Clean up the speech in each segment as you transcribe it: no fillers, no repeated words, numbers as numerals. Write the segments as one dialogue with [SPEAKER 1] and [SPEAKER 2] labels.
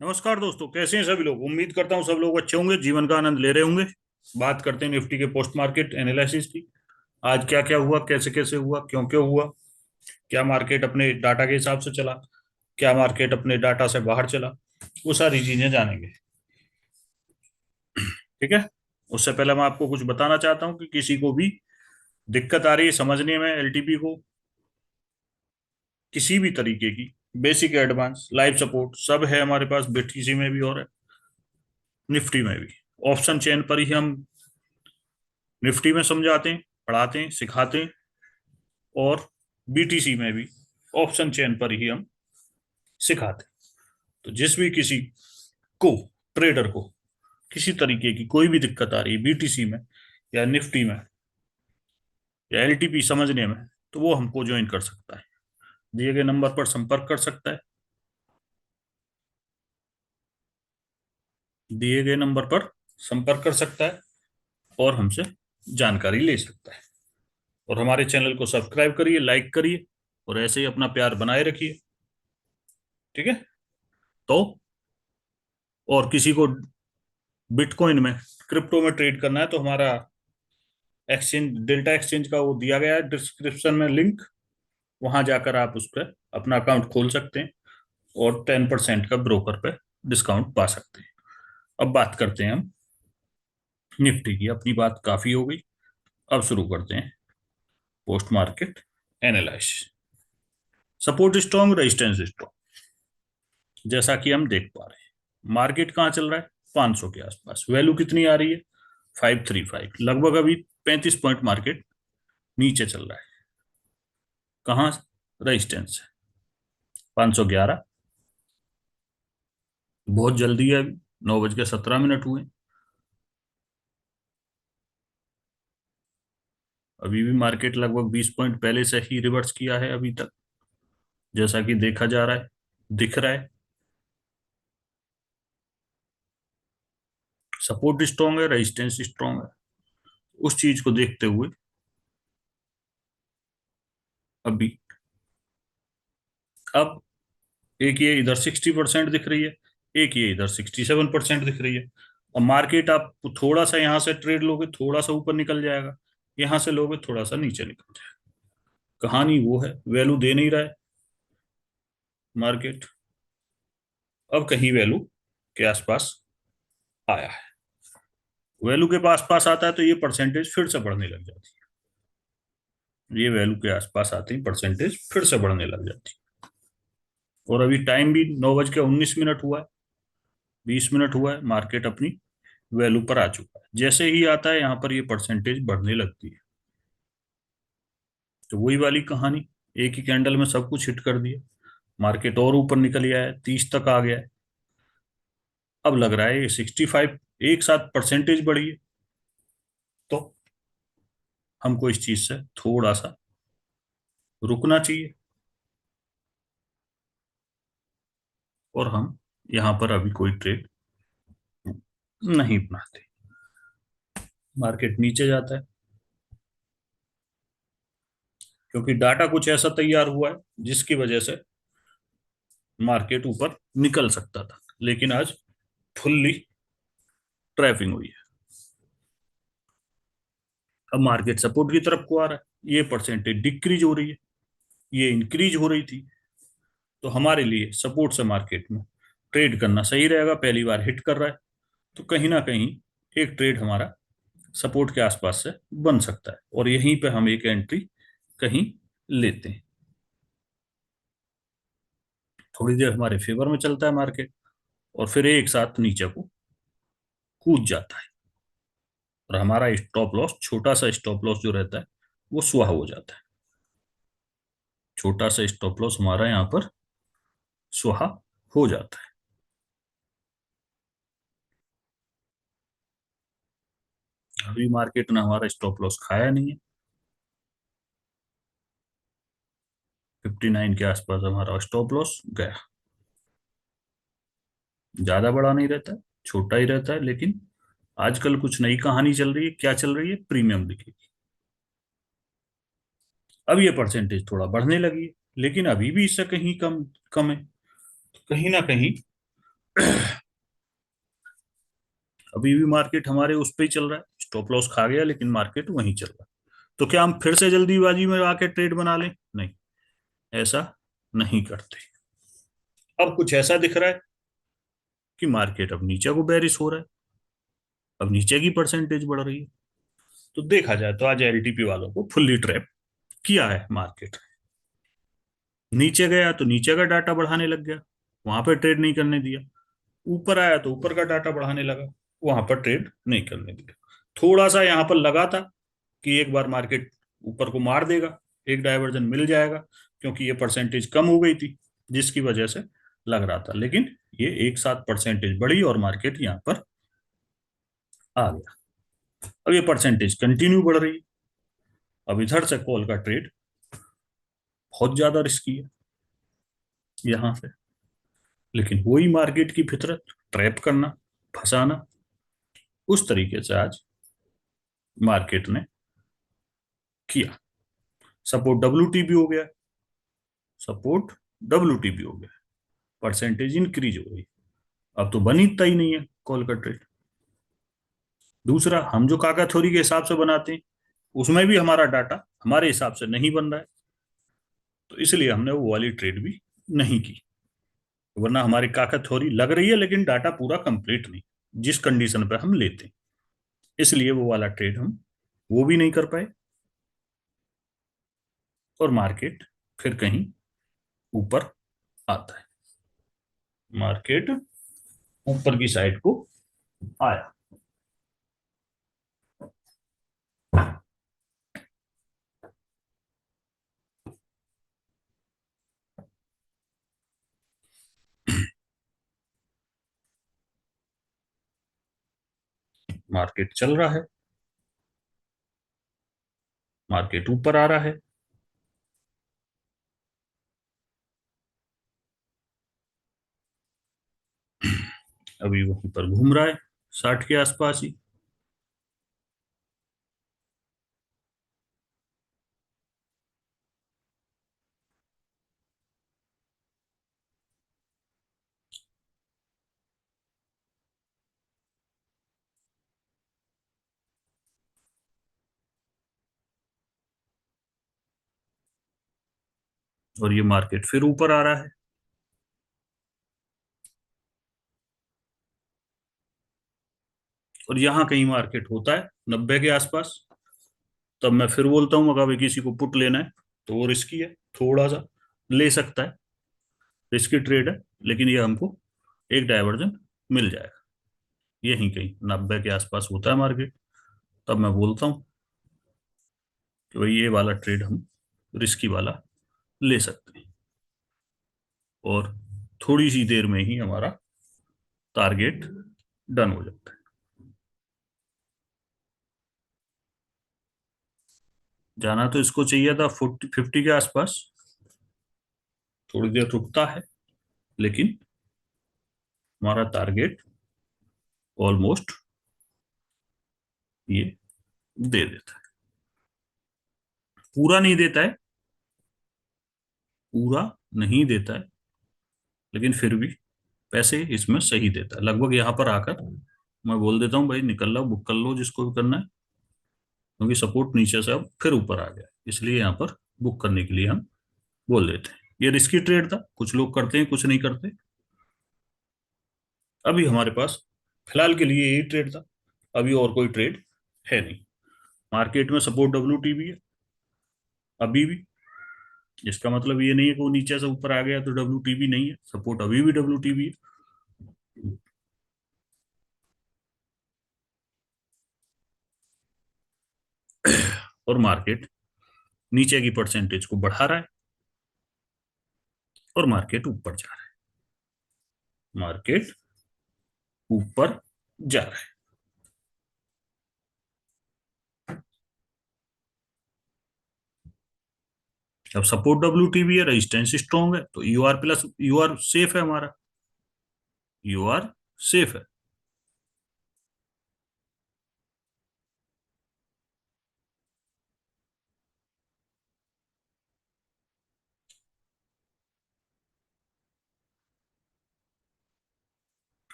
[SPEAKER 1] नमस्कार दोस्तों, कैसे हैं सभी लोग। उम्मीद करता हूं सब लोग अच्छे होंगे, जीवन का आनंद ले रहे होंगे। बात करते हैं निफ्टी के पोस्ट मार्केट एनालिसिस की। आज क्या क्या हुआ, कैसे कैसे हुआ, क्यों क्यों हुआ, क्या मार्केट अपने डाटा के हिसाब से चला, क्या मार्केट अपने डाटा से बाहर चला, वो सारी चीजें जानेंगे। ठीक है। उससे पहले मैं आपको कुछ बताना चाहता हूँ कि किसी को भी दिक्कत आ रही है समझने में एलटीपी को, किसी भी तरीके की, बेसिक एडवांस लाइव सपोर्ट सब है हमारे पास बीटीसी में भी और निफ्टी में भी। ऑप्शन चेन पर ही हम निफ्टी में समझाते हैं, पढ़ाते हैं, सिखाते हैं, और बीटीसी में भी ऑप्शन चेन पर ही हम सिखाते हैं। तो जिस भी किसी को, ट्रेडर को, किसी तरीके की कोई भी दिक्कत आ रही है बीटीसी में या निफ्टी में या एलटीपी समझने में, तो वो हमको ज्वाइन कर सकता है, दिए गए नंबर पर संपर्क कर सकता है, दिए गए नंबर पर संपर्क कर सकता है और हमसे जानकारी ले सकता है। और हमारे चैनल को सब्सक्राइब करिए, लाइक करिए और ऐसे ही अपना प्यार बनाए रखिए। ठीक है। तो और किसी को बिटकॉइन में, क्रिप्टो में ट्रेड करना है तो हमारा एक्सचेंज, डेल्टा एक्सचेंज का वो दिया गया है डिस्क्रिप्शन में लिंक। वहां जाकर आप उस पर अपना अकाउंट खोल सकते हैं और 10% का ब्रोकर पे डिस्काउंट पा सकते हैं। अब बात करते हैं हम निफ्टी की। अपनी बात काफी हो गई, अब शुरू करते हैं post market analysis. Support strong, resistance strong, जैसा कि हम देख पा रहे हैं। मार्केट कहाँ चल रहा है? 500 के आसपास। वैल्यू कितनी आ रही है? 535। लगभग अभी 35 पॉइंट मार्केट नीचे चल रहा है। कहाँ? रेजिस्टेंस 511। बहुत जल्दी है, अभी 9:17 हुए। अभी भी मार्केट लगभग 20 पॉइंट पहले से ही रिवर्स किया है अभी तक, जैसा कि देखा जा रहा है, दिख रहा है। सपोर्ट स्ट्रॉन्ग है, रेजिस्टेंस स्ट्रॉन्ग है। उस चीज को देखते हुए अभी, अब एक ये इधर 60% दिख रही है, एक ये इधर 67% दिख रही है। अब मार्केट आप थोड़ा सा यहाँ से ट्रेड लोगे, थोड़ा सा ऊपर निकल जाएगा, यहाँ से लोगे थोड़ा सा नीचे निकल जाएगा। कहानी वो है, वैल्यू दे नहीं रहा है मार्केट। अब कहीं वैल्यू के आसपास आया है। वैल्यू के पास पास आता है तो ये परसेंटेज फिर से बढ़ने लग जाती है। ये वैल्यू के आसपास आते ही परसेंटेज फिर से बढ़ने लग जाती है। और अभी टाइम भी 9:19 हुआ है, 20 मिनट हुआ है, मार्केट अपनी वैल्यू पर आ चुका है। जैसे ही आता है यहाँ पर ये परसेंटेज बढ़ने लगती है। तो वही वाली कहानी, एक ही कैंडल में सब कुछ हिट कर दिया। मार्केट और ऊपर निकल गया है, 30 तक आ गया है। अब लग रहा है ये 65 एक साथ परसेंटेज बढ़ी है। तो हमको इस चीज से थोड़ा सा रुकना चाहिए और हम यहाँ पर अभी कोई ट्रेड नहीं बनाते। मार्केट नीचे जाता है क्योंकि डाटा कुछ ऐसा तैयार हुआ है जिसकी वजह से मार्केट ऊपर निकल सकता था, लेकिन आज फुल्ली ट्रैपिंग हुई है। अब मार्केट सपोर्ट की तरफ को आ रहा है, ये परसेंटेज डिक्रीज हो रही है, ये इंक्रीज हो रही थी। तो हमारे लिए सपोर्ट से मार्केट में ट्रेड करना सही रहेगा। पहली बार हिट कर रहा है तो कहीं ना कहीं एक ट्रेड हमारा सपोर्ट के आसपास से बन सकता है और यहीं पे हम एक एंट्री कहीं लेते हैं। थोड़ी देर हमारे फेवर में चलता है मार्केट और फिर एक साथ नीचे को कूद जाता है और हमारा स्टॉप लॉस, छोटा सा स्टॉप लॉस जो रहता है, वो स्वाहा हो जाता है। छोटा सा स्टॉप लॉस हमारा यहाँ पर स्वाहा हो जाता है। अभी मार्केट ने हमारा स्टॉप लॉस खाया नहीं है। 59 के आसपास हमारा स्टॉप लॉस गया। ज्यादा बड़ा नहीं रहता है, छोटा ही रहता है, लेकिन आजकल कुछ नई कहानी चल रही है। क्या चल रही है? प्रीमियम दिखेगी। अब ये परसेंटेज थोड़ा बढ़ने लगी है, लेकिन अभी भी इससे कहीं कम कम है। तो कहीं ना कहीं अभी भी मार्केट हमारे उस पे ही चल रहा है, स्टॉप लॉस खा गया लेकिन मार्केट वहीं चल रहा है। तो क्या हम फिर से जल्दीबाजी में आके ट्रेड बना लें? नहीं, ऐसा नहीं करते। अब कुछ ऐसा दिख रहा है कि मार्केट अब नीचे को बेरिश हो रहा है, अब नीचे की परसेंटेज बढ़ रही है। तो देखा जाए तो आज एलटीपी वालों को फुल्ली ट्रैप किया है मार्केट। नीचे गया तो नीचे का डाटा बढ़ाने लग गया, वहां पर ट्रेड नहीं करने दिया। ऊपर आया तो ऊपर का डाटा बढ़ाने लगा, वहां पर ट्रेड नहीं करने दिया। थोड़ा सा यहाँ पर लगा था कि एक बार मार्केट ऊपर को मार देगा, एक डायवर्जन मिल जाएगा, क्योंकि ये परसेंटेज कम हो गई थी जिसकी वजह से लग रहा था। लेकिन ये एक साथ परसेंटेज बढ़ी और मार्केट यहाँ पर आ गया। अब ये परसेंटेज कंटिन्यू बढ़ रही है। अब इधर से कॉल का ट्रेड बहुत ज्यादा रिस्की है यहाँ से। लेकिन वही मार्केट की फितरत, ट्रैप करना, फंसाना। उस तरीके से आज मार्केट ने किया। सपोर्ट डब्ल्यू हो गया, सपोर्ट डब्ल्यू हो गया, परसेंटेज इंक्रीज हो गई। अब तो बन ही नहीं है कॉल का ट्रेड। दूसरा, हम जो काका थ्योरी के हिसाब से बनाते हैं उसमें भी हमारा डाटा हमारे हिसाब से नहीं बन रहा है, तो इसलिए हमने वो वाली ट्रेड भी नहीं की। वरना हमारी काका थ्योरी लग रही है लेकिन डाटा पूरा कंप्लीट नहीं, जिस कंडीशन पे हम लेते हैं, इसलिए वो वाला ट्रेड हम वो भी नहीं कर पाए। और मार्केट फिर कहीं ऊपर आता है, मार्केट ऊपर की साइड को आया। मार्केट चल रहा है, मार्केट ऊपर आ रहा है। अभी वहीं पर घूम रहा है 60 के आसपास ही। और ये मार्केट फिर ऊपर आ रहा है। और यहाँ कहीं मार्केट होता है 90 के आसपास, तब मैं फिर बोलता हूँ अगर किसी को पुट लेना है तो वो रिस्की है, थोड़ा सा ले सकता है, रिस्की ट्रेड है, लेकिन ये हमको एक डायवर्जन मिल जाएगा। यहीं कहीं 90 के आसपास होता है मार्केट, तब मैं बोलता हूँ कि भाई ये वाला ट्रेड हम रिस्की वाला ले सकते हैं। और थोड़ी सी देर में ही हमारा टारगेट डन हो जाता है। जाना तो इसको चाहिए था 50 के आसपास, थोड़ी देर रुकता है लेकिन हमारा टारगेट ऑलमोस्ट ये दे देता है। पूरा नहीं देता है, पूरा नहीं देता है, लेकिन फिर भी पैसे इसमें सही देता है। लगभग यहाँ पर आकर मैं बोल देता हूँ भाई निकल लो, बुक कर लो जिसको भी करना है, क्योंकि सपोर्ट नीचे से अब फिर ऊपर आ गया, इसलिए यहाँ पर बुक करने के लिए हम बोल देते हैं। ये रिस्की ट्रेड था, कुछ लोग करते हैं कुछ नहीं करते। अभी हमारे पास फिलहाल के लिए यही ट्रेड था, अभी और कोई ट्रेड है नहीं। मार्केट में सपोर्ट डब्ल्यू भी है अभी भी। इसका मतलब ये नहीं है कि वो नीचे से ऊपर आ गया तो डब्ल्यू नहीं है, सपोर्ट अभी भी डब्ल्यू है। और मार्केट नीचे की परसेंटेज को बढ़ा रहा है और मार्केट ऊपर जा रहा है, मार्केट ऊपर जा रहा है। अब सपोर्ट डब्ल्यू है, रेजिस्टेंस स्ट्रॉन्ग है, तो यू आर सेफ है हमारा, यू आर सेफ है।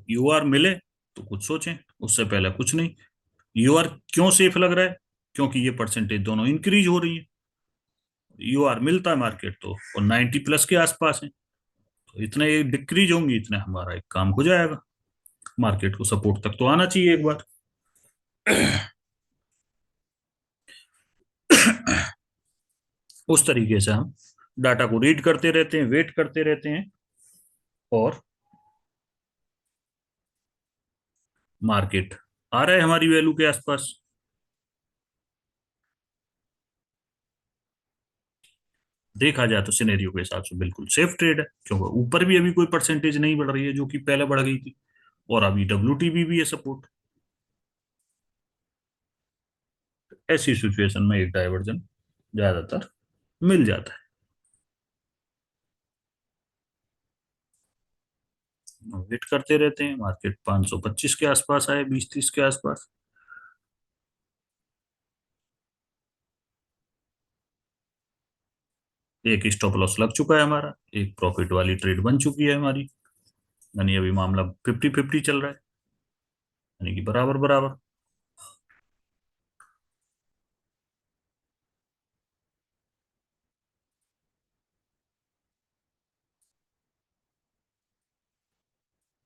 [SPEAKER 1] यूआर मिले तो कुछ सोचें, उससे पहले कुछ नहीं। यूआर क्यों सेफ लग रहा है? क्योंकि ये परसेंटेज दोनों इंक्रीज हो रही है। यूआर मिलता है मार्केट तो और 90 प्लस के आसपास है, तो इतने ये डिक्रीज होंगी, इतने हमारा एक काम हो जाएगा। मार्केट को सपोर्ट तक तो आना चाहिए एक बार। उस तरीके से हम डाटा को रीड करते रहते हैं, वेट करते रहते हैं, और मार्केट आ रहा है हमारी वैल्यू के आसपास। देखा जाए तो सिनेरियो के हिसाब से बिल्कुल सेफ ट्रेड है, क्योंकि ऊपर भी अभी कोई परसेंटेज नहीं बढ़ रही है जो कि पहले बढ़ गई थी, और अभी डब्ल्यूटीबी भी है सपोर्ट। ऐसी सिचुएशन में एक डाइवर्जन ज्यादातर मिल जाता है। वेट करते रहते हैं, मार्केट 525 के आसपास आए, 20-30 के आसपास। एक स्टॉप लॉस लग चुका है हमारा, एक प्रॉफिट वाली ट्रेड बन चुकी है हमारी, यानी अभी मामला 50-50 चल रहा है, यानी कि बराबर बराबर।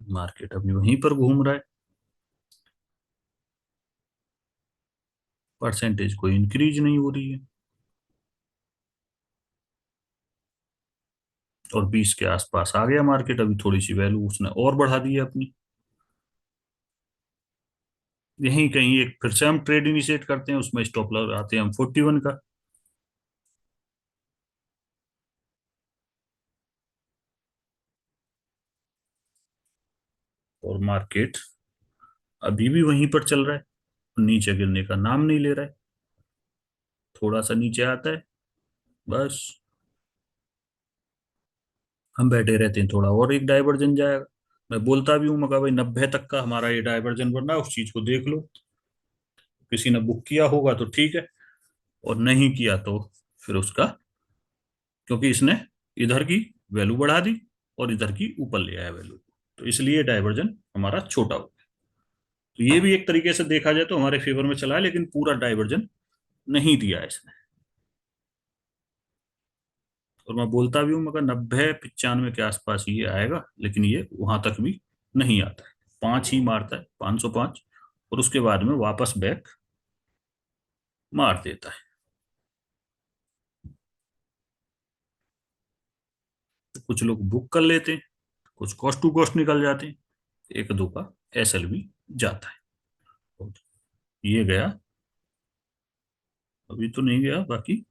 [SPEAKER 1] मार्केट अभी वहीं पर घूम रहा है, परसेंटेज कोई इंक्रीज नहीं हो रही है, और 20 के आसपास आ गया मार्केट। अभी थोड़ी सी वैल्यू उसने और बढ़ा दी है अपनी। यहीं कहीं एक फिर से हम ट्रेड इनिशिएट करते हैं, उसमें स्टॉप लगाते हैं हम 41 का। और मार्केट अभी भी वहीं पर चल रहा है, नीचे गिरने का नाम नहीं ले रहा है। थोड़ा सा नीचे आता है, बस हम बैठे रहते हैं, थोड़ा और एक डाइवर्जन जाएगा। मैं बोलता भी हूँ, मगर भाई 90 तक का हमारा ये डाइवर्जन बनना है, उस चीज को देख लो। किसी ने बुक किया होगा तो ठीक है, और नहीं किया तो फिर उसका, क्योंकि इसने इधर की वैल्यू बढ़ा दी और इधर की ऊपर ले आया वैल्यू, तो इसलिए डाइवर्जन हमारा छोटा हो गया। तो ये भी एक तरीके से देखा जाए तो हमारे फेवर में चला है, लेकिन पूरा डाइवर्जन नहीं दिया है इसने। और मैं बोलता भी हूँ, मगर 90-95 के आसपास ये आएगा, लेकिन ये वहां तक भी नहीं आता है। 5 ही मारता है, 505, और उसके बाद में वापस बैक मार देता है। तो कुछ लोग बुक कर लेते हैं, कुछ कॉस्ट टू कॉस्ट निकल जाते हैं, एक दो का एसएल भी जाता है। तो ये गया, अभी तो नहीं गया, बाकी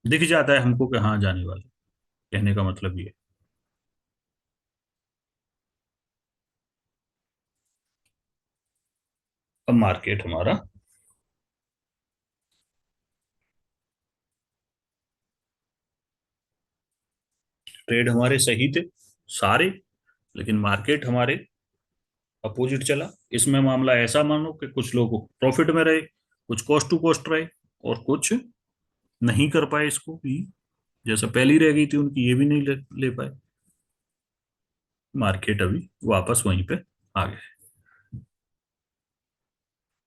[SPEAKER 1] दिख जाता है हमको कि हाँ जाने वाला। कहने का मतलब ये। अब मार्केट हमारा, ट्रेड हमारे सही थे सारे, लेकिन मार्केट हमारे अपोजिट चला। इसमें मामला ऐसा मानो कि कुछ लोग प्रॉफिट में रहे, कुछ कॉस्ट टू कॉस्ट रहे, और कुछ नहीं कर पाए इसको भी, जैसे पहली रह गई थी उनकी, ये भी नहीं ले पाए। मार्केट अभी वापस वहीं पे आ गया है।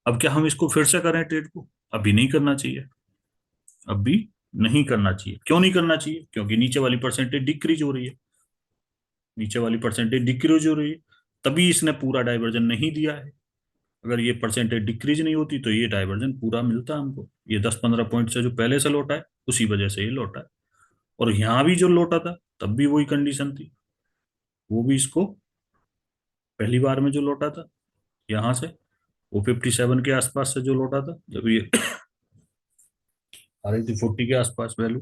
[SPEAKER 1] अब क्या हम इसको फिर से करें ट्रेड को? अभी नहीं करना चाहिए। अभी नहीं करना चाहिए। क्यों नहीं करना चाहिए? क्योंकि नीचे वाली परसेंटेज डिक्रीज हो रही है, नीचे वाली परसेंटेज डिक्रीज हो रही है, तभी इसने पूरा डाइवर्जन नहीं दिया है। अगर ये परसेंटेज डिक्रीज नहीं होती तो ये डाइवर्जन पूरा मिलता हमको। ये 10-15 पॉइंट से जो पहले से लौटा है, उसी वजह से ये लौटा है। और यहाँ भी जो लौटा था, तब भी वही कंडीशन थी, वो भी इसको पहली बार में जो लौटा था यहाँ से, वो 57 के आसपास से जो लौटा था, जब ये आ रही थी 40 के आसपास वैल्यू।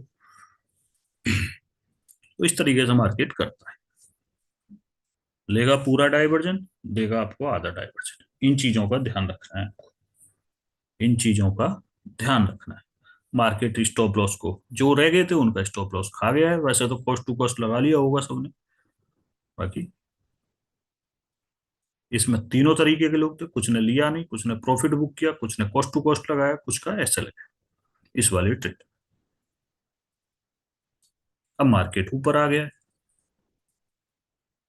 [SPEAKER 1] तो इस तरीके से मार्केट करता है, लेगा पूरा डाइवर्जन, देगा आपको आधा डाइवर्जन। इन चीजों का ध्यान रखना है, इन चीजों का ध्यान रखना है। मार्केट स्टॉप लॉस को, जो रह गए थे उनका स्टॉप लॉस खा गया है, वैसे तो कॉस्ट टू कॉस्ट लगा लिया होगा सबने। बाकी इसमें तीनों तरीके के लोग थे, कुछ ने लिया नहीं, कुछ ने प्रॉफिट बुक किया, कुछ ने कॉस्ट टू कॉस्ट लगाया, कुछ का ऐसा लगा इस वाले ट्रेड। अब मार्केट ऊपर आ गया है,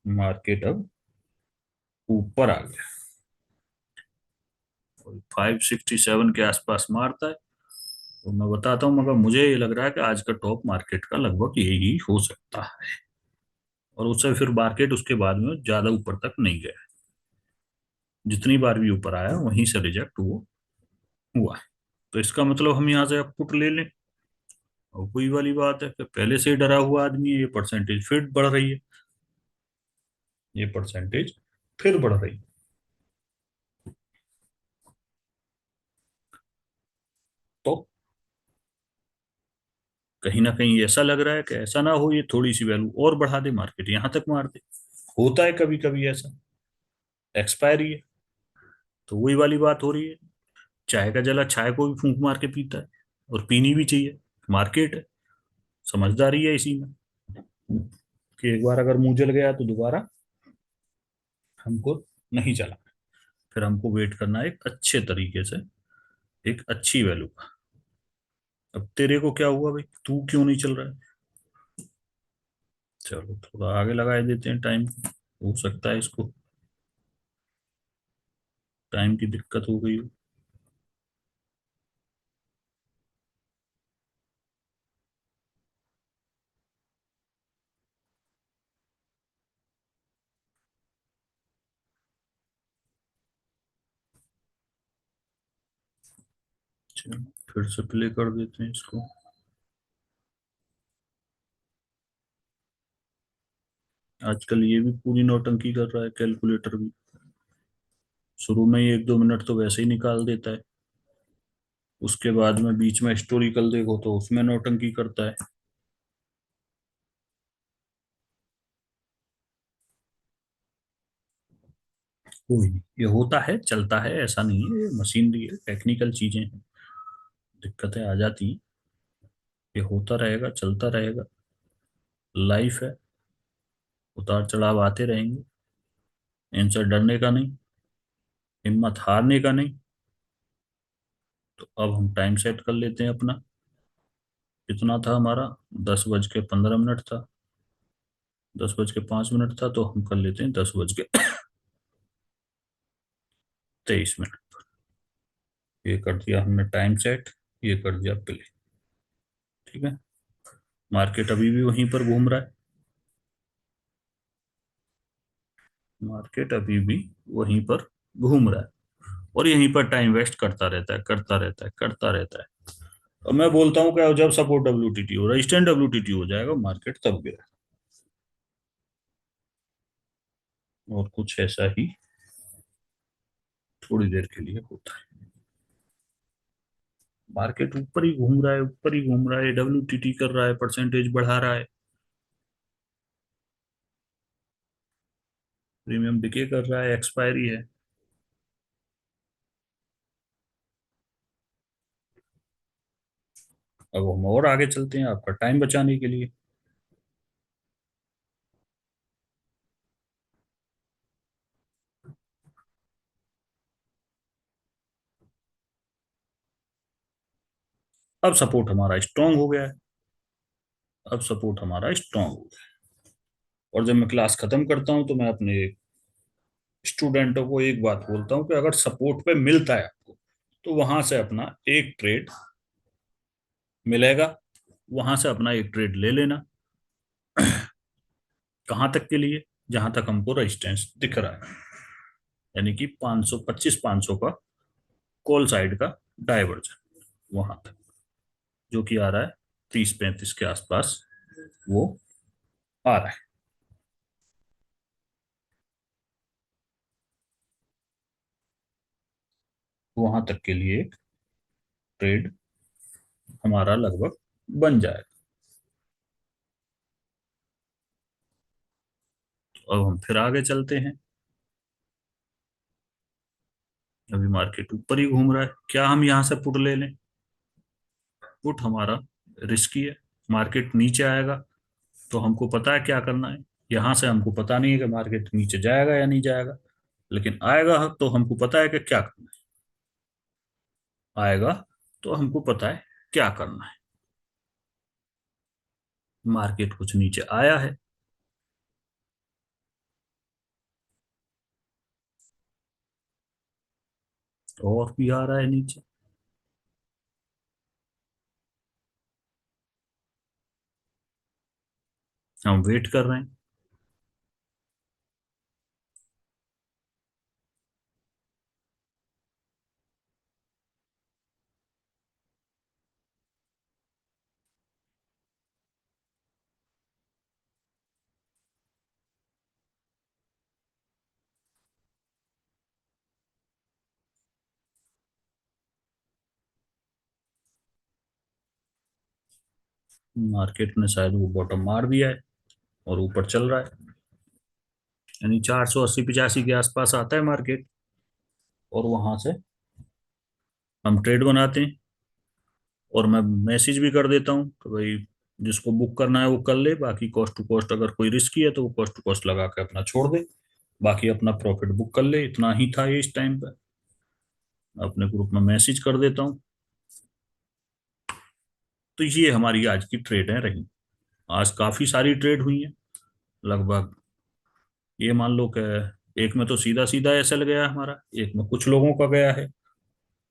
[SPEAKER 1] मार्केट अब ऊपर आ गया, 567 के आसपास मारता है। तो मैं बताता हूँ, मगर मुझे ये लग रहा है कि आज का टॉप मार्केट का लगभग यही हो सकता है। और उससे फिर मार्केट उसके बाद में ज्यादा ऊपर तक नहीं गया, जितनी बार भी ऊपर आया वहीं से रिजेक्ट वो हुआ है। तो इसका मतलब हम यहाँ से अब पुट ले लें। और वही वाली बात है कि पहले से ही डरा हुआ आदमी है, ये परसेंटेज फिर बढ़ रही है, ये परसेंटेज फिर बढ़ रही है। तो कहीं ना कहीं ऐसा लग रहा है कि ऐसा ना हो ये थोड़ी सी वैल्यू और बढ़ा दे, मार्केट यहां तक मार दे। होता है कभी कभी ऐसा, एक्सपायरी है। तो वही वाली बात हो रही है, चाय का जला चाय को भी फूंक मार के पीता है, और पीनी भी चाहिए। मार्केट है, समझदारी है इसी में, कि एक बार अगर मुंह जल गया तो दोबारा हमको नहीं चला, फिर हमको वेट करना है एक अच्छे तरीके से, एक अच्छी वैल्यू का। अब तेरे को क्या हुआ भाई, तू क्यों नहीं चल रहा है? चलो थोड़ा आगे लगा देते हैं टाइम, हो सकता है इसको टाइम की दिक्कत हो गई हो। चलो फिर से प्ले कर देते हैं इसको। आजकल ये भी पूरी नौटंकी कर रहा है, कैलकुलेटर भी। शुरू में ही 1-2 मिनट तो वैसे ही निकाल देता है, उसके बाद में बीच में हिस्टोरिकल देखो तो उसमें नौटंकी करता है। कोई नहीं, ये होता है, चलता है, ऐसा नहीं है, ये मशीनरी है, टेक्निकल चीजें हैं, दिक्कतें आ जाती हैं। ये होता रहेगा, चलता रहेगा, लाइफ है, उतार चढ़ाव आते रहेंगे। इनसे डरने का नहीं, हिम्मत हारने का नहीं। तो अब हम टाइम सेट कर लेते हैं अपना। कितना था हमारा? 10:15 था, 10:05 था, तो हम कर लेते हैं 10:23। ये कर दिया हमने टाइम सेट, ये कर दिया प्ले। ठीक है, मार्केट अभी भी वहीं पर घूम रहा है, मार्केट अभी भी वहीं पर घूम रहा है, और यहीं पर टाइम वेस्ट करता रहता है, करता रहता है, करता रहता है। और मैं बोलता हूँ कि जब सपोर्ट डब्ल्यूटीटी हो, रेजिस्टेंस डब्ल्यूटीटी हो जाएगा, मार्केट तब गिरा। और कुछ ऐसा ही थोड़ी देर के लिए होता है। मार्केट ऊपर ही घूम रहा है, ऊपर ही घूम रहा है, डब्ल्यूटीटी कर रहा है, परसेंटेज बढ़ा रहा है, प्रीमियम डिके कर रहा है, एक्सपायरी है। अब हम और आगे चलते हैं आपका टाइम बचाने के लिए। अब सपोर्ट हमारा स्ट्रांग हो गया है, अब सपोर्ट हमारा स्ट्रांग हो गया है। और जब मैं क्लास खत्म करता हूं तो मैं अपने स्टूडेंटों को एक बात बोलता हूं कि अगर सपोर्ट पे मिलता है आपको, तो वहां से अपना एक ट्रेड मिलेगा, वहां से अपना एक ट्रेड ले लेना। कहां तक के लिए? जहां तक हमको रेजिस्टेंस दिख रहा है, यानी कि 500, 2500 का कॉल साइड का डाइवर्जन, वहां तक, जो कि आ रहा है 30-35 के आसपास, वो आ रहा है। वहां तक के लिए एक ट्रेड हमारा लगभग बन जाएगा। तो अब हम फिर आगे चलते हैं। अभी मार्केट ऊपर ही घूम रहा है, क्या हम यहां से पुट ले लें? पुट हमारा रिस्की है। मार्केट नीचे आएगा तो हमको पता है क्या करना है, यहां से हमको पता नहीं है कि मार्केट नीचे जाएगा या नहीं जाएगा, लेकिन आएगा तो हमको पता है कि क्या करना है, आएगा तो हमको पता है क्या करना है। मार्केट कुछ नीचे आया है, और भी आ रहा है नीचे। हम वेट कर रहे हैं। मार्केट ने शायद वो बॉटम मार दिया है और ऊपर चल रहा है। यानी 480 85 के आसपास आता है मार्केट। और वहां से हम ट्रेड बनाते हैं। और मैं मैसेज भी कर देता हूँ कि भाई जिसको बुक करना है वो कर ले, बाकी कॉस्ट टू कॉस्ट अगर कोई रिस्की है तो वो कॉस्ट टू कॉस्ट लगा के अपना छोड़ दे। बाकी अपना प्रॉफिट बुक कर ले, इतना ही था ये इस टाइम पे। अपने ग्रुप में मैसेज कर देता हूँ। तो ये हमारी आज की ट्रेड है रही। आज काफी सारी ट्रेड हुई है। लगभग ये मान लो कि एक में तो सीधा सीधा एसएल गया हमारा, एक में कुछ लोगों का गया है,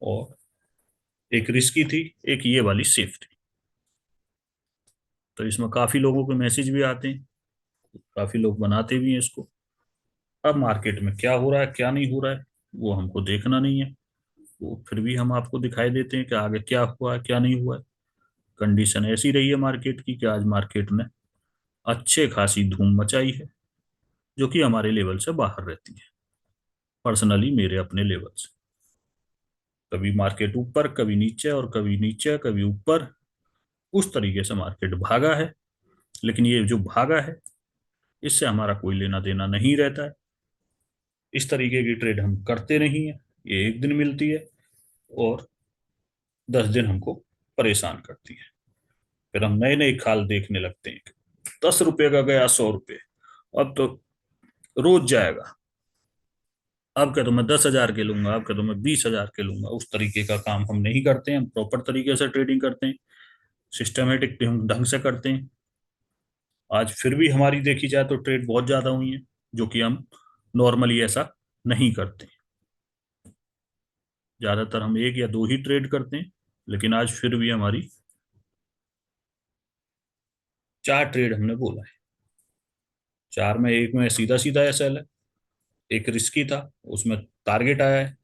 [SPEAKER 1] और एक रिस्की थी, एक ये वाली सेफ थी। तो इसमें काफी लोगों के मैसेज भी आते हैं, काफी लोग बनाते भी हैं इसको। अब मार्केट में क्या हो रहा है क्या नहीं हो रहा है वो हमको देखना नहीं है। वो फिर भी हम आपको दिखाई देते हैं कि आगे क्या हुआ है क्या नहीं हुआ है। कंडीशन ऐसी रही है मार्केट की कि आज मार्केट ने अच्छे खासी धूम मचाई है, जो कि हमारे लेवल से बाहर रहती है। पर्सनली मेरे अपने लेवल से कभी मार्केट ऊपर कभी नीचे, और कभी नीचे कभी ऊपर, उस तरीके से मार्केट भागा है। लेकिन ये जो भागा है इससे हमारा कोई लेना देना नहीं रहता है। इस तरीके की ट्रेड हम करते नहीं है। ये एक दिन मिलती है और 10 दिन हमको परेशान करती है। फिर हम नए नए खाल देखने लगते हैं। 10 रुपए का गया 100 रुपये, अब तो रोज जाएगा। अब क्या तो मैं 10 हजार के लूंगा, अब क्या तो मैं 20 हजार के लूंगा। उस तरीके का काम हम नहीं करते हैं। हम प्रॉपर तरीके से ट्रेडिंग करते हैं, सिस्टमेटिक ढंग से करते हैं। आज फिर भी हमारी देखी जाए तो ट्रेड बहुत ज्यादा हुई है, जो कि हम नॉर्मली ऐसा नहीं करते। ज्यादातर हम एक या दो ही ट्रेड करते हैं, लेकिन आज फिर भी हमारी 4 ट्रेड हमने बोला है। चार में एक में सीधा सीधा एसएल है, एक रिस्की था उसमें टारगेट आया है,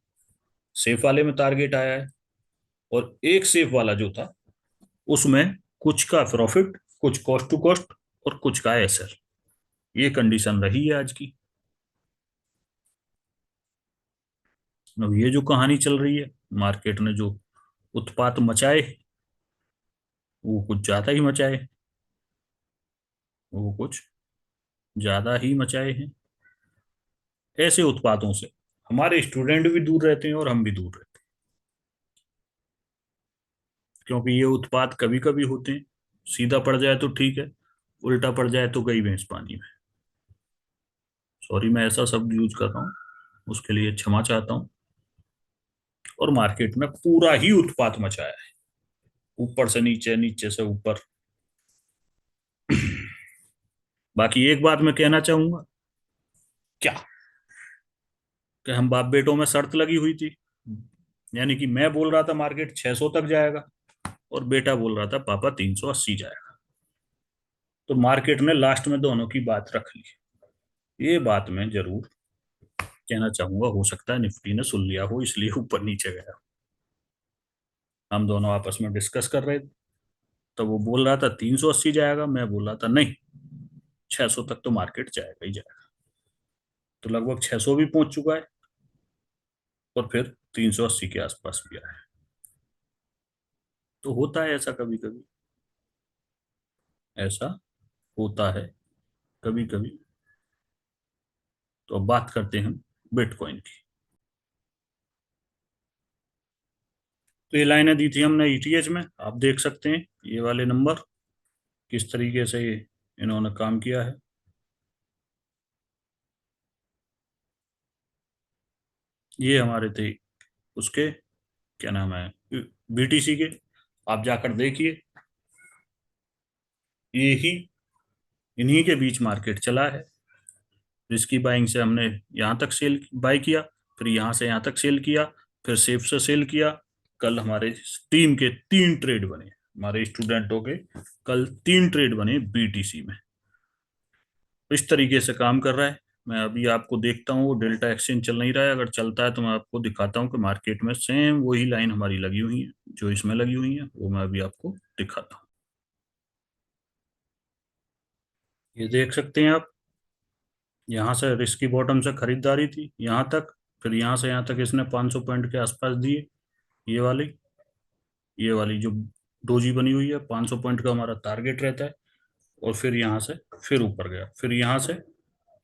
[SPEAKER 1] सेफ वाले में टारगेट आया है, और एक सेफ वाला जो था उसमें कुछ का प्रॉफिट, कुछ कॉस्ट टू कॉस्ट, और कुछ का एसएल। ये कंडीशन रही है आज की। अब ये जो कहानी चल रही है, मार्केट ने जो उत्पात मचाए वो कुछ ज्यादा ही मचाए। वो कुछ ज्यादा ही मचाए हैं। ऐसे उत्पादों से हमारे स्टूडेंट भी दूर रहते हैं और हम भी दूर रहते हैं, क्योंकि ये उत्पाद कभी कभी होते हैं। सीधा पड़ जाए तो ठीक है, उल्टा पड़ जाए तो गई भैंस पानी में। सॉरी, मैं ऐसा शब्द यूज कर रहा हूँ, उसके लिए क्षमा चाहता हूँ। और मार्केट में पूरा ही उत्पात मचाया है, ऊपर से नीचे, नीचे से ऊपर। बाकी एक बात मैं कहना चाहूंगा, क्या कि हम बाप बेटों में शर्त लगी हुई थी। यानी कि मैं बोल रहा था मार्केट 600 तक जाएगा, और बेटा बोल रहा था पापा 380 जाएगा। तो मार्केट ने लास्ट में दोनों की बात रख ली। ये बात मैं जरूर कहना चाहूंगा। हो सकता है निफ्टी ने सुन लिया हो, इसलिए ऊपर नीचे गया। हम दोनों आपस में डिस्कस कर रहे थे, तो वो बोल रहा था 380 जाएगा, मैं बोल रहा था नहीं, 600 तक तो मार्केट जाएगा ही जाएगा। तो लगभग 600 भी पहुंच चुका है, और फिर 380 के आसपास भी आया है। तो होता है ऐसा कभी कभी, ऐसा होता है कभी कभी। तो अब बात करते हैं हम बिटकॉइन की। तो ये लाइनें दी थी हमने ईटीएच में, आप देख सकते हैं ये वाले नंबर किस तरीके से इन्होंने काम किया है। ये हमारे थे उसके, क्या नाम है, बीटीसी के। आप जाकर देखिए, ये ही इन्हीं के बीच मार्केट चला है। रिस्की बाइंग से हमने यहाँ तक सेल बाई किया, फिर यहाँ से यहाँ तक सेल किया, फिर सेफ से सेल किया। कल हमारे टीम के 3 ट्रेड बने, हमारे स्टूडेंटों के कल 3 ट्रेड बने बीटीसी में। तो इस तरीके से काम कर रहा है। मैं अभी आपको देखता हूँ, वो डेल्टा एक्सचेंज चल नहीं रहा है, अगर चलता है तो मैं आपको दिखाता हूँ कि मार्केट में सेम वही लाइन हमारी लगी हुई है जो इसमें लगी हुई है, वो मैं अभी आपको दिखाता हूँ। ये देख सकते हैं आप, यहाँ से रिस्की बॉटम से खरीदारी थी यहाँ तक, फिर यहाँ से यहाँ तक इसने 500 पॉइंट के आसपास दिए। ये वाली ये वाली जो डोजी बनी हुई है, 500 पॉइंट का हमारा टारगेट रहता है। और फिर यहाँ से फिर ऊपर गया, फिर यहाँ से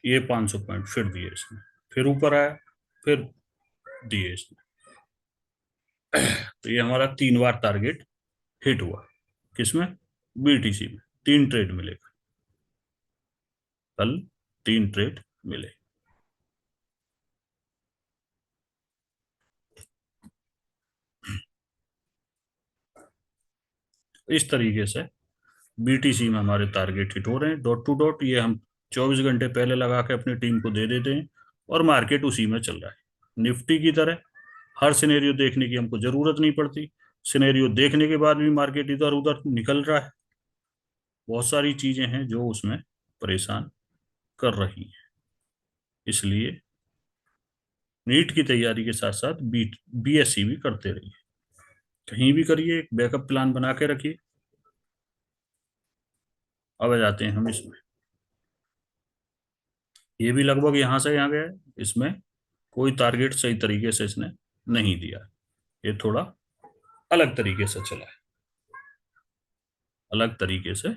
[SPEAKER 1] ये 500 पॉइंट फिर दिए इसने, फिर ऊपर आया, फिर दिए इसने। तो ये हमारा 3 बार टारगेट हिट हुआ। किसमें? बीटीसी में 3 ट्रेड मिले कल, 3 ट्रेड मिले। इस तरीके से बीटीसी में हमारे टारगेट हिट हो रहे हैं डॉट टू डॉट। ये हम 24 घंटे पहले लगा के अपनी टीम को दे देते हैं और मार्केट उसी में चल रहा है। निफ्टी की तरह हर सिनेरियो देखने की हमको जरूरत नहीं पड़ती। सिनेरियो देखने के बाद भी मार्केट इधर उधर निकल रहा है। बहुत सारी चीजें हैं जो उसमें परेशान कर रही हैं। इसलिए नीट की तैयारी के साथ साथ बीएससी भी करते रहिए, कहीं भी करिए, एक बैकअप प्लान बना के रखिए। अब आ जाते हैं हम इसमें। ये भी लगभग यहाँ से यहाँ गया है, इसमें कोई टारगेट सही तरीके से इसने नहीं दिया है। ये थोड़ा अलग तरीके से चला है, अलग तरीके से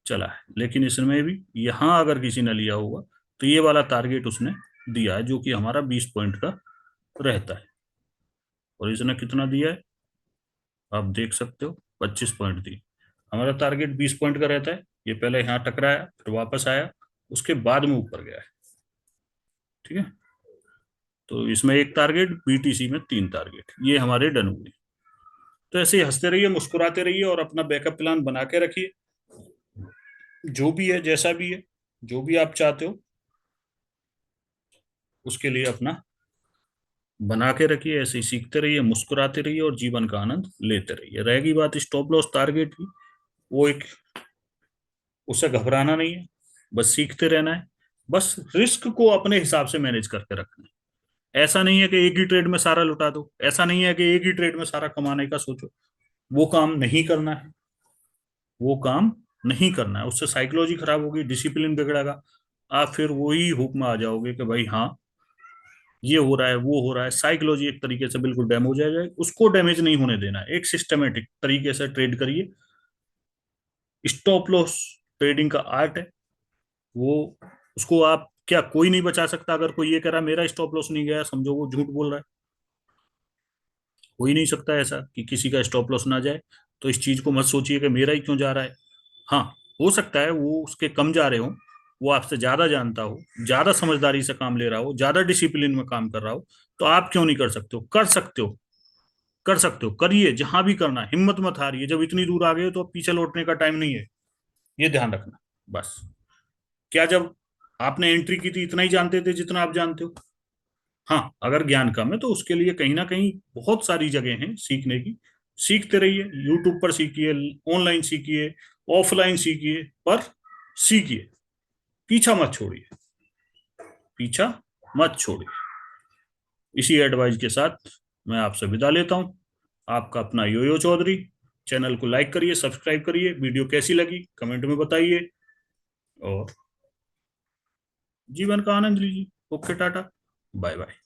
[SPEAKER 1] चला है। लेकिन इसमें भी यहाँ अगर किसी ने लिया होगा तो ये वाला टारगेट उसने दिया है जो कि हमारा 20 पॉइंट का रहता है। और इसने कितना दिया है आप देख सकते हो, 25 पॉइंट दी। हमारा टारगेट 20 पॉइंट का रहता है। ये पहले यहाँ टकराया, फिर वापस आया, उसके बाद में ऊपर गया है। ठीक है, तो इसमें एक टारगेट, बीटीसी में 3 टारगेट, ये हमारे डन हुए। तो ऐसे ही हंसते रहिए, मुस्कुराते रहिए और अपना बैकअप प्लान बना के रखिए। जो भी है, जैसा भी है, जो भी आप चाहते हो उसके लिए अपना बना के रखिए। ऐसे ही सीखते रहिए, मुस्कुराते रहिए और जीवन का आनंद लेते रहिए। रहेगी बात स्टॉप लॉस टारगेट की, वो एक, उससे घबराना नहीं है, बस सीखते रहना है। बस रिस्क को अपने हिसाब से मैनेज करके रखना है। ऐसा नहीं है कि एक ही ट्रेड में सारा लुटा दो, ऐसा नहीं है कि एक ही ट्रेड में सारा कमाने का सोचो। वो काम नहीं करना है, वो काम नहीं करना है। उससे साइकोलॉजी खराब होगी, डिसिप्लिन बिगड़ेगा। आप फिर वही हुक में आ जाओगे कि भाई हाँ, ये हो रहा है, वो हो रहा है। साइकोलॉजी एक तरीके से बिल्कुल डैमेज हो जाएगा, उसको डैमेज नहीं होने देना है। एक सिस्टमेटिक तरीके से ट्रेड करिए। स्टॉप लॉस ट्रेडिंग का आर्ट है वो, उसको आप क्या कोई नहीं बचा सकता। अगर कोई ये कह रहा है मेरा स्टॉप लॉस नहीं गया, समझो वो झूठ बोल रहा है। हो ही नहीं सकता ऐसा कि किसी का स्टॉप लॉस ना जाए। तो इस चीज को मत सोचिए कि मेरा ही क्यों जा रहा है। हाँ, हो सकता है वो उसके कम जा रहे हो, वो आपसे ज्यादा जानता हो, ज्यादा समझदारी से काम ले रहा हो, ज्यादा डिसिप्लिन में काम कर रहा हो। तो आप क्यों नहीं कर सकते हो? कर सकते हो, कर सकते हो, करिए जहां भी करना है। हिम्मत मत हारिए। जब इतनी दूर आ गए हो तो अब पीछे लौटने का टाइम नहीं है, ये ध्यान रखना बस। क्या जब आपने एंट्री की थी इतना ही जानते थे जितना आप जानते हो? हाँ, अगर ज्ञान कम है तो उसके लिए कहीं ना कहीं बहुत सारी जगह हैं सीखने की। सीखते रहिए, यूट्यूब पर सीखिए, ऑनलाइन सीखिए, ऑफलाइन सीखिए, पर सीखिए। पीछा मत छोड़िए, पीछा मत छोड़िए। इसी एडवाइस के साथ मैं आपसे विदा लेता हूं। आपका अपना योयो चौधरी। चैनल को लाइक करिए, सब्सक्राइब करिए। वीडियो कैसी लगी कमेंट में बताइए और जीवन का आनंद लीजिए। Okay, tata, bye bye.